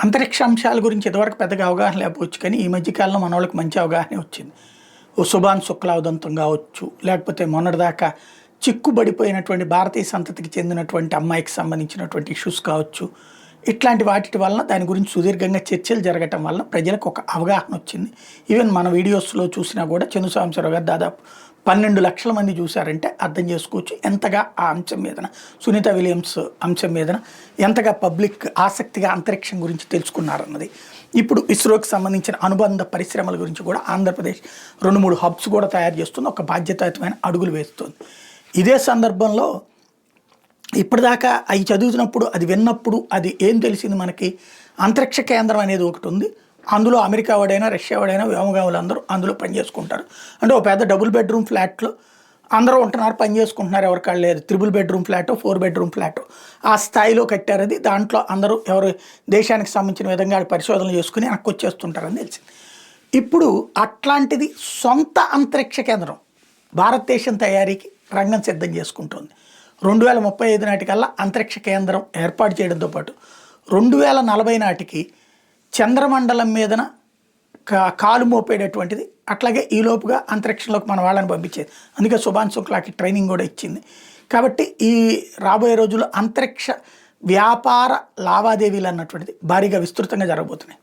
అంతరిక్ష అంశాల గురించి ఇదివరకు పెద్దగా అవగాహన లేకపోవచ్చు, కానీ ఈ మధ్యకాలంలో మన వాళ్ళకి మంచి అవగాహన వచ్చింది. ఓ సుభాన్ శుక్లా ఉదంతం కావచ్చు, లేకపోతే మొన్నటిదాకా చిక్కుబడిపోయినటువంటి భారతీయ సంతతికి చెందినటువంటి అమ్మాయికి సంబంధించినటువంటి ఇష్యూస్ కావచ్చు, ఇట్లాంటి వాటి వలన దాని గురించి సుదీర్ఘంగా చర్చలు జరగటం వలన ప్రజలకు ఒక అవగాహన వచ్చింది. ఈవెన్ మన వీడియోస్లో చూసినా కూడా చందు సాంబశివరావు గారు దాదాపు 12 లక్షల మంది చూశారంటే అర్థం చేసుకోవచ్చు ఎంతగా ఆ అంశం మీదన, సునీత విలియమ్స్ అంశం మీదన ఎంతగా పబ్లిక్ ఆసక్తిగా అంతరిక్షం గురించి తెలుసుకున్నారన్నది. ఇప్పుడు ఇస్రోకి సంబంధించిన అనుబంధ పరిశ్రమల గురించి కూడా ఆంధ్రప్రదేశ్ 2-3 హబ్స్ కూడా తయారు చేస్తుంది, ఒక బాధ్యతాయుతమైన అడుగులు వేస్తుంది. ఇదే సందర్భంలో ఇప్పటిదాకా అవి చదువుతున్నప్పుడు, అది విన్నప్పుడు అది ఏం తెలిసింది మనకి, అంతరిక్ష కేంద్రం అనేది ఒకటి ఉంది, అందులో అమెరికా వాడైనా రష్యా వాడైనా వ్యోమగాములు అందరూ అందులో పనిచేసుకుంటారు. అంటే ఒక పెద్ద డబుల్ బెడ్రూమ్ ఫ్లాట్లో అందరూ ఉంటున్నారు, పని చేసుకుంటున్నారు, ఎవరికాళ్ళు లేదు. 3 బెడ్రూమ్ ఫ్లాట్, 4 బెడ్రూమ్ ఫ్లాట్ ఆ స్థాయిలో కట్టారు. అది దాంట్లో అందరూ ఎవరు దేశానికి సంబంధించిన విధంగా పరిశోధనలు చేసుకుని వెనక్కి వచ్చేస్తుంటారని తెలిసింది. ఇప్పుడు అట్లాంటిది సొంత అంతరిక్ష కేంద్రం భారతదేశం తయారీకి రంగం సిద్ధం చేసుకుంటుంది. 2035 నాటికల్లా అంతరిక్ష కేంద్రం ఏర్పాటు చేయడంతో పాటు 2040 నాటికి చంద్రమండలం మీదన కాలు మోపేటటువంటిది, అట్లాగే ఈలోపుగా అంతరిక్షంలోకి మన వాళ్ళని పంపించేది. అందుకే సుభాన్ శుక్లాకి ట్రైనింగ్ కూడా ఇచ్చింది. కాబట్టి ఈ రాబోయే రోజుల్లో అంతరిక్ష వ్యాపార లావాదేవీలు అన్నటువంటిది భారీగా విస్తృతంగా జరగబోతున్నాయి.